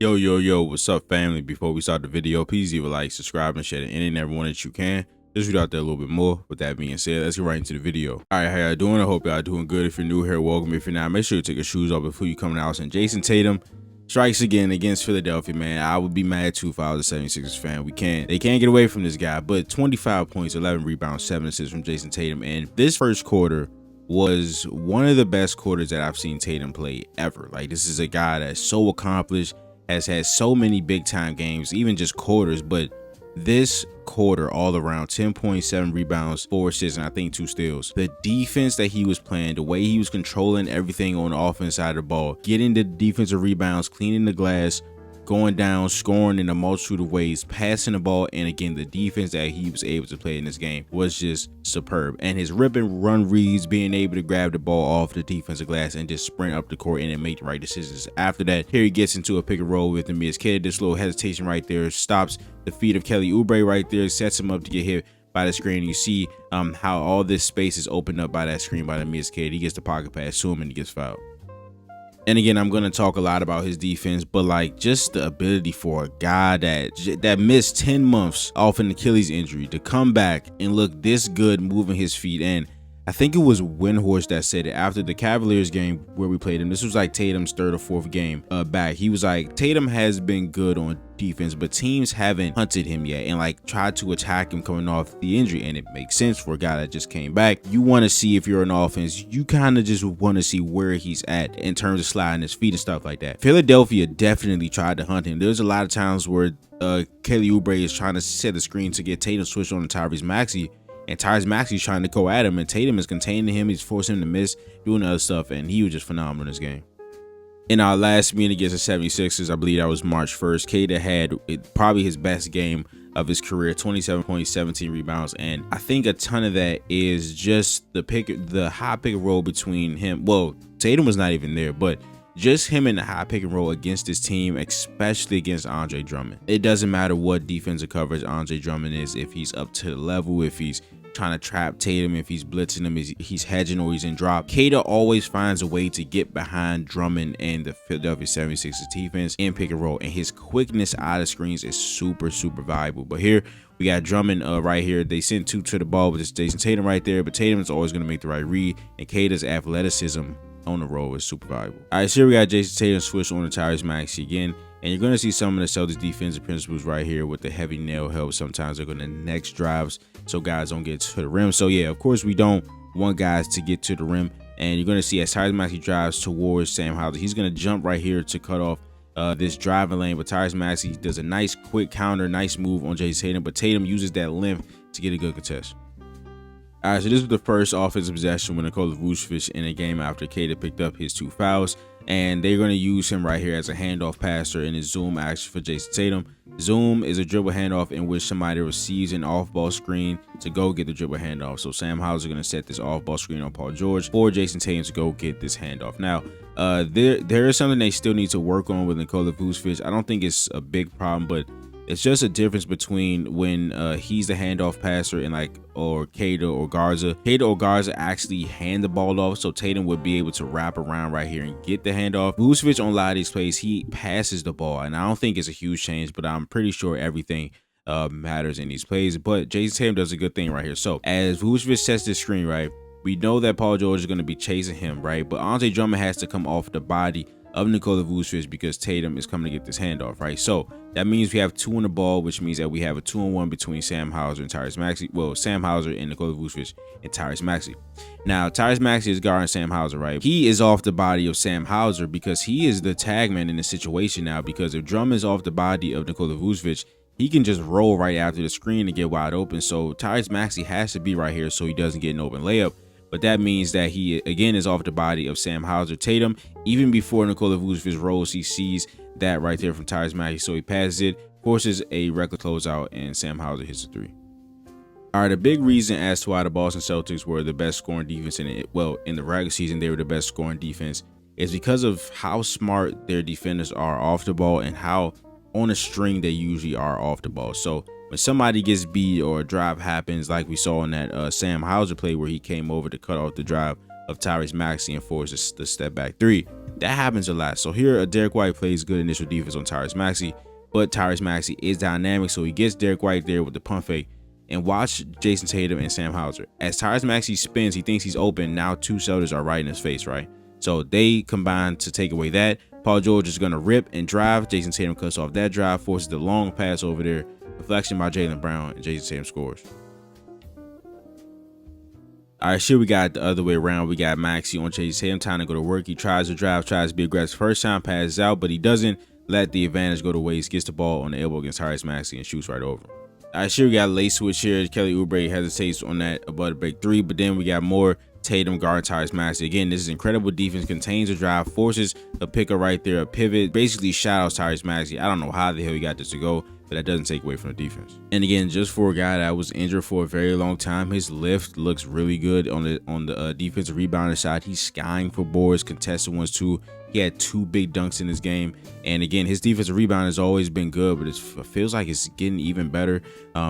Yo, what's up, family? Before we start the video, please leave a like, subscribe, and share to any and everyone that you can. Just read out there a little bit more. With that being said, let's get right into the video. All right, how y'all doing? I hope y'all doing good. If you're new here, welcome. If you're not, make sure you take your shoes off before you come in the house. And Jayson Tatum strikes again against Philadelphia, man. I would be mad too if I was a 76ers fan. They can't get away from this guy. But 25 points, 11 rebounds, 7 assists from Jayson Tatum. And this first quarter was one of the best quarters that I've seen Tatum play ever. Like, this is a guy that's so accomplished, has had so many big time games, even just quarters, but this quarter all around 10.7 rebounds, 4 assists, and I think 2 steals. The defense that he was playing, the way he was controlling everything on the offense side of the ball, getting the defensive rebounds, cleaning the glass, going down, scoring in a multitude of ways, passing the ball, and again, the defense that he was able to play in this game was just superb. And his rip and run reads, being able to grab the ball off the defensive glass and just sprint up the court and then make the right decisions. After that, here he gets into a pick and roll with the kid. This little hesitation right there stops the feet of Kelly Oubre right there, sets him up to get hit by the screen. You see how all this space is opened up by that screen by the kid. He gets the pocket pass to him and he gets fouled. And again, I'm going to talk a lot about his defense, but like just the ability for a guy that missed 10 months off an Achilles injury to come back and look this good moving his feet. And I think it was Windhorst that said it after the Cavaliers game where we played him. This was like Tatum's 3rd or 4th game back. He was like, Tatum has been good on defense, but teams haven't hunted him yet and like tried to attack him coming off the injury. And it makes sense for a guy that just came back. You want to see, if you're an offense, you kind of just want to see where he's at in terms of sliding his feet and stuff like that. Philadelphia definitely tried to hunt him. There's a lot of times where Kelly Oubre is trying to set the screen to get Tatum switched on to Tyrese Maxey, and Tyrese Maxey's trying to go at him, and Tatum is containing him. He's forcing him to miss, doing other stuff, and he was just phenomenal in this game. In our last meeting against the 76ers, I believe that was March 1st, Kata had probably his best game of his career, 27 points, 17 rebounds, and I think a ton of that is just the high pick and roll between him. Well, Tatum was not even there, but just him in the high pick and roll against this team, especially against Andre Drummond. It doesn't matter what defensive coverage Andre Drummond is, if he's up to the level, if he's trying to trap Tatum, if he's blitzing him, he's hedging or he's in drop. Kata always finds a way to get behind Drummond and the Philadelphia 76ers defense in pick and roll, and his quickness out of screens is super valuable. But here we got Drummond right here. They sent 2 to the ball with Jayson Tatum right there, but Tatum is always going to make the right read, and Kata's athleticism on the roll is super valuable. All right, so here we got Jayson Tatum switch on to Tyrese Maxey again, and you're going to see some of the Celtics defensive principles right here with the heavy nail help. Sometimes they're going to next drives so guys don't get to the rim. So yeah, of course we don't want guys to get to the rim, and you're going to see as Tyrese Maxey drives towards Sam Hauser, he's going to jump right here to cut off this driving lane, but Tyrese Maxey does a nice quick counter, nice move on Jayson Tatum, but Tatum uses that length to get a good contest. All right, so this was the first offensive possession with Nikola Vucevic in a game after Kata picked up his 2 fouls, and they're going to use him right here as a handoff passer in his zoom action for Jayson Tatum. Zoom is a dribble handoff in which somebody receives an off-ball screen to go get the dribble handoff. So Sam Hauser is going to set this off-ball screen on Paul George for Jayson Tatum to go get this handoff. Now, there is something they still need to work on with Nikola Vucevic. I don't think it's a big problem, but it's just a difference between when he's the handoff passer and or Kata or Garza. Kata or Garza actually hand the ball off, so Tatum would be able to wrap around right here and get the handoff. Vucevic on a lot of these plays, he passes the ball, and I don't think it's a huge change, but I'm pretty sure everything matters in these plays. But Jayson Tatum does a good thing right here. So as Vucevic sets this screen, right, we know that Paul George is going to be chasing him, right? But Andre Drummond has to come off the body of Nikola Vucevic because Tatum is coming to get this handoff, right? So that means we have 2 on the ball, which means that we have a 2-on-1 between Sam Hauser and Tyrese Maxey. Well, Sam Hauser and Nikola Vucevic and Tyrese Maxey. Now, Tyrese Maxey is guarding Sam Hauser, right? He is off the body of Sam Hauser because he is the tag man in the situation now, because if Drummond is off the body of Nikola Vucevic, he can just roll right after the screen and get wide open. So Tyrese Maxey has to be right here so he doesn't get an open layup. But that means that he, again, is off the body of Sam Hauser. Tatum, even before Nikola Vucevic rolls, he sees that right there from Tyrese Maxey. So he passes it, forces a reckless closeout, and Sam Hauser hits a 3. All right, a big reason as to why the Boston Celtics were the best scoring defense in the regular season, they were the best scoring defense, is because of how smart their defenders are off the ball and how on a string they usually are off the ball. So when somebody gets beat or a drive happens, like we saw in that Sam Hauser play where he came over to cut off the drive of Tyrese Maxey and forced the step back 3, That happens a lot. So here, Derek White plays good initial defense on Tyrese Maxey, but Tyrese Maxey is dynamic, so he gets Derek White there with the pump fake. And watch Jayson Tatum and Sam Hauser. As Tyrese Maxey spins, he thinks he's open. Now 2 Celtics are right in his face, right? So they combine to take away that. Paul George is going to rip and drive. Jayson Tatum cuts off that drive, forces the long pass over there. Deflection by Jaylen Brown, and Jayson Tatum scores. All right, we got the other way around. We got Maxey on Jayson Tatum, time to go to work. He tries to drive, tries to be aggressive. First time, passes out, but he doesn't let the advantage go to waste. Gets the ball on the elbow against Tyrese Maxey and shoots right over. All right, we got a late switch here. Kelly Oubre hesitates on that above the break 3, but then we got more Tatum guarding Tyrese Maxey. Again, this is incredible defense, contains a drive, forces a picker right there, a pivot, basically shadows Tyrese Maxey. I don't know how the hell he got this to go, but that doesn't take away from the defense. And again, just for a guy that was injured for a very long time, his lift looks really good on the defensive rebounding side. He's skying for boards, contested ones too. He had 2 big dunks in this game. And again, his defensive rebound has always been good, but it feels like it's getting even better.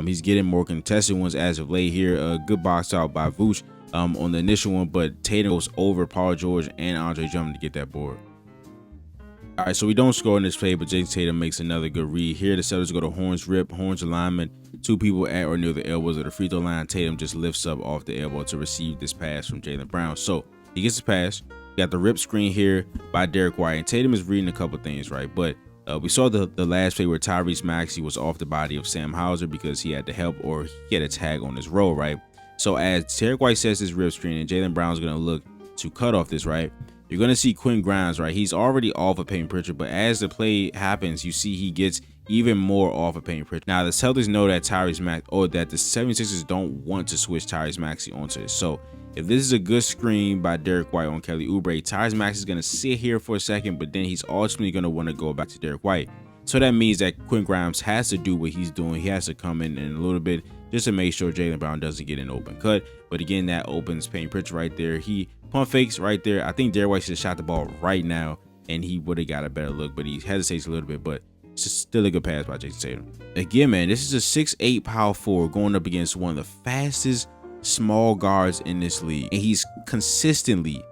He's getting more contested ones as of late here. A good box out by Vooch on the initial one, but Tatum goes over Paul George and Andre Drummond to get that board. All right, so we don't score in this play, but Jayson Tatum makes another good read. Here, the Celtics go to Horns rip, Horns alignment, 2 people at or near the elbows of the free throw line. Tatum just lifts up off the elbow to receive this pass from Jaylen Brown. So he gets the pass. Got the rip screen here by Derek White, and Tatum is reading a couple things, right? But we saw the last play where Tyrese Maxey was off the body of Sam Hauser because he had to help or he had a tag on his roll, right? So as Derek White sets his rip screen and Jaylen Brown's going to look to cut off this, right? You're going to see Quinn Grimes, right? He's already off of Payton Pritchard, but as the play happens, you see he gets even more off of Payton Pritchard. Now, the Celtics know that that the 76ers don't want to switch Tyrese Maxey onto this. So if this is a good screen by Derek White on Kelly Oubre, Tyrese Maxey is going to sit here for a second, but then he's ultimately going to want to go back to Derek White. So that means that Quinn Grimes has to do what he's doing. He has to come in a little bit just to make sure Jaylen Brown doesn't get an open cut. But again, that opens Payton Pritchard right there. He pump fakes right there. I think Derek White should have shot the ball right now, and he would have got a better look, but he hesitates a little bit, but it's still a good pass by Jayson Tatum. Again, man, this is a 6'8" power forward going up against one of the fastest small guards in this league, and he's consistently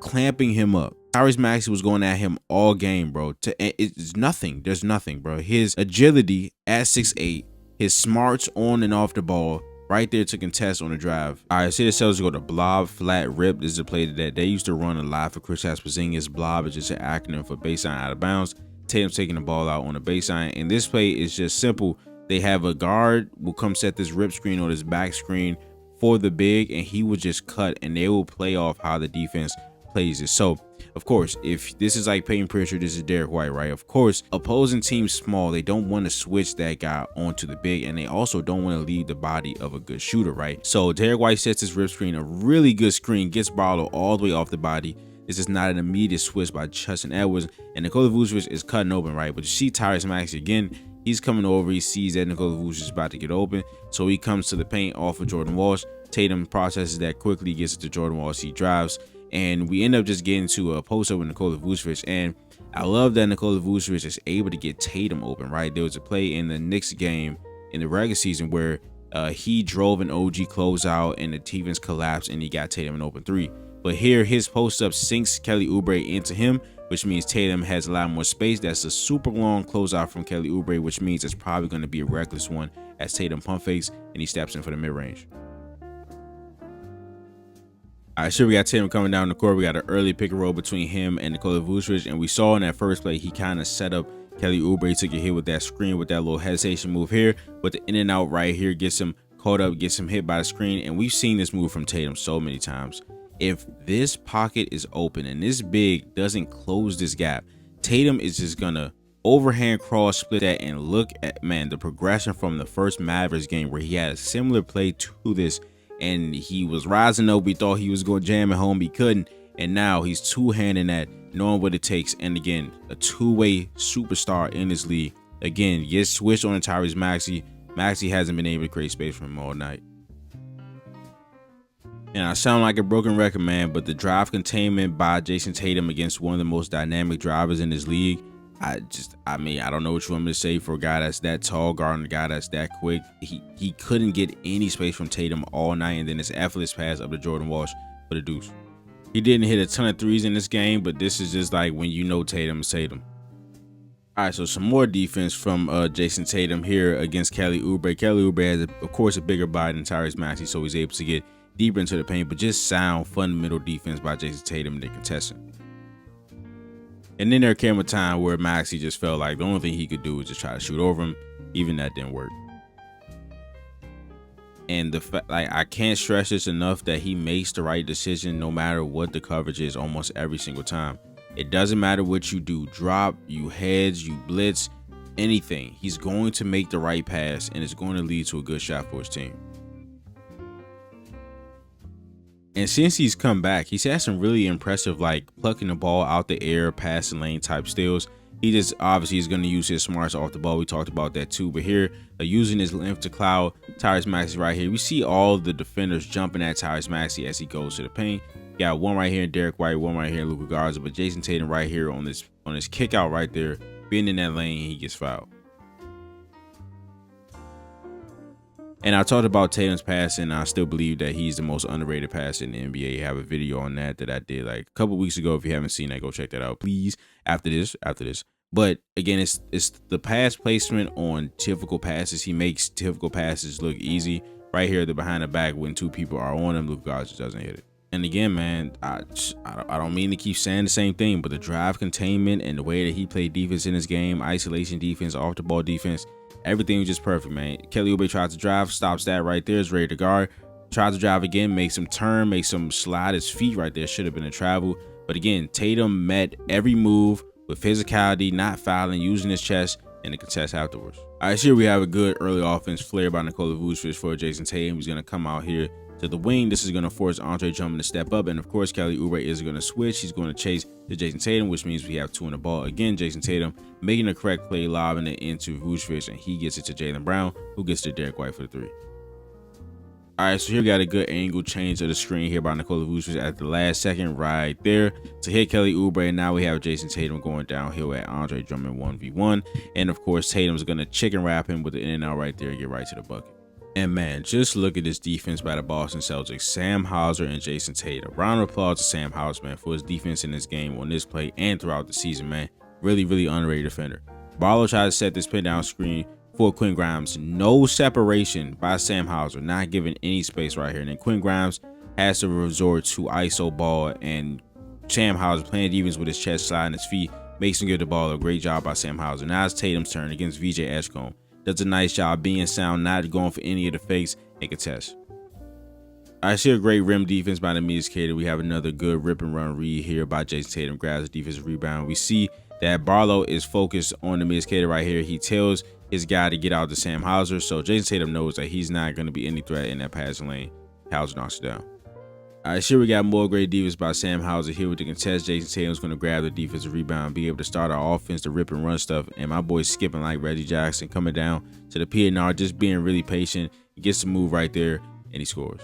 clamping him up. Tyrese Maxey was going at him all game, bro. It's nothing. There's nothing, bro. His agility at 6'8", his smarts on and off the ball, right there to contest on the drive. All right, see the Celtics go to blob, flat, rip. This is a play that they used to run a lot for Kristaps Porzingis. Blob is just an acronym for baseline out of bounds. Tatum's taking the ball out on the baseline, and this play is just simple. They have a guard will come set this rip screen or this back screen for the big, and he will just cut, and they will play off how the defense plays it. So of course, if this is like Payton Pritchard, this is Derek White, right? Of course, opposing teams small, they don't want to switch that guy onto the big, and they also don't want to leave the body of a good shooter, right? So Derek White sets his rip screen, a really good screen, gets Barlow all the way off the body. This is not an immediate switch by Justin Edwards, and Nikola Vucevic is cutting open, right? But you see Tyrese Maxey again. He's coming over. He sees that Nikola Vucevic is about to get open, so he comes to the paint off of Jordan Walsh. Tatum processes that quickly, gets it to Jordan Walsh. He drives, and we end up just getting to a post-up with Nikola Vucevic. And I love that Nikola Vucevic is able to get Tatum open, right? There was a play in the Knicks game in the regular season where he drove an OG closeout, and the defense collapsed, and he got Tatum an open 3. But here, his post-up sinks Kelly Oubre into him, which means Tatum has a lot more space. That's a super long closeout from Kelly Oubre, which means it's probably going to be a reckless one as Tatum pump fakes, and he steps in for the mid-range. All right, we got Tatum coming down the court. We got an early pick and roll between him and Nikola Vucevic, and we saw in that first play, he kind of set up Kelly Oubre, took a hit with that screen with that little hesitation move here, but the in and out right here gets him caught up, gets him hit by the screen, and we've seen this move from Tatum so many times. If this pocket is open and this big doesn't close this gap, Tatum is just gonna overhand cross split that, and look at, man, the progression from the first Mavericks game where he had a similar play to this, and he was rising up. We thought he was going to jam at home, he couldn't, and now he's two-handing that, knowing what it takes. And again, a two-way superstar in this league. Again, gets switched on to Tyrese Maxey. Maxey hasn't been able to create space for him all night. And I sound like a broken record, man, but the drive containment by Jayson Tatum against one of the most dynamic drivers in this league, I don't know what you want me to say for a guy that's that tall, guarding a guy that's that quick. He couldn't get any space from Tatum all night, and then this effortless pass up to Jordan Walsh for the deuce. He didn't hit a ton of threes in this game, but this is just like when you know Tatum is Tatum. All right, so some more defense from Jayson Tatum here against Kelly Oubre. Kelly Oubre has, of course, a bigger body than Tyrese Maxey, so he's able to get deeper into the paint, but just sound fundamental defense by Jayson Tatum and the contestant. And then there came a time where Maxey just felt like the only thing he could do was just try to shoot over him. Even that didn't work. And the fact, like, I can't stress this enough that he makes the right decision no matter what the coverage is almost every single time. It doesn't matter what you do, drop, you heads, you blitz, anything. He's going to make the right pass and it's going to lead to a good shot for his team. And since he's come back, he's had some really impressive, like, plucking the ball out the air, passing lane type steals. He just obviously is going to use his smarts off the ball. We talked about that too. But here, using his length to cloud Tyrese Maxey right here. We see all the defenders jumping at Tyrese Maxey as he goes to the paint. Got one right here in Derek White, one right here in Luka Garza. But Jayson Tatum right here on this kick out right there, being in that lane, he gets fouled. And I talked about Tatum's passing. I still believe that he's the most underrated passer in the NBA. I have a video on that I did like a couple weeks ago. If you haven't seen that, go check that out, please. After this. But again, it's the pass placement on typical passes. He makes typical passes look easy. Right here, the behind the back when two people are on him, Luka Garza doesn't hit it. And again, man, I don't mean to keep saying the same thing, but the drive containment and the way that he played defense in this game, isolation defense, off the ball defense, everything was just perfect, man. Kelly Oubre tried to drive, stops that right there, is ready to guard. Tries to drive again, makes him turn, makes him slide his feet right there. Should have been a travel. But again, Tatum met every move with physicality, not fouling, using his chest, and the contest afterwards. All right, here we have a good early offense flare by Nikola Vucevic for Jayson Tatum. He's going to come out here to the wing. This is going to force Andre Drummond to step up. And of course, Kelly Oubre is going to switch. He's going to chase to Jayson Tatum, which means we have two in the ball. Again, Jayson Tatum making the correct play, lobbing it into Vucevic, and he gets it to Jaylen Brown, who gets to Derek White for the three. All right, so here we got a good angle change of the screen here by Nikola Vucevic at the last second right there to hit Kelly Oubre. And now we have Jayson Tatum going downhill at Andre Drummond 1v1. And of course, Tatum's going to chicken wrap him with the in and out right there and get right to the bucket. And man, just look at this defense by the Boston Celtics, Sam Hauser and Jayson Tatum. Round of applause to Sam Hauser, man, for his defense in this game, on this play, and throughout the season, man. Really, really underrated defender. Barlow tried to set this pin down screen for Quinn Grimes. No separation by Sam Hauser, not giving any space right here. And then Quinn Grimes has to resort to ISO ball, and Sam Hauser playing defense with his chest, sliding his feet, makes him give the ball. A great job by Sam Hauser. Now it's Tatum's turn against VJ Edgecombe. Does a nice job being sound, not going for any of the fakes and contest. I see a great rim defense by the Medicator. We have another good rip and run read here by Jayson Tatum. Grabs the defensive rebound. We see that Barlow is focused on the Medicator right here. He tells his guy to get out to Sam Hauser. So Jayson Tatum knows that he's not going to be any threat in that passing lane. Hauser knocks it down. All right, here we got more great defense by Sam Hauser here with the contest. Jayson Tatum's going to grab the defensive rebound, be able to start our offense, the rip and run stuff. And my boy's skipping like Reggie Jackson, coming down to the PNR, just being really patient. He gets the move right there, and he scores.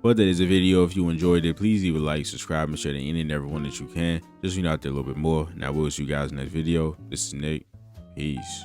But that is a video. If you enjoyed it, please leave a like, subscribe, and share to any and everyone that you can. Just out there a little bit more. And I will see you guys in the next video. This is Nick. Peace.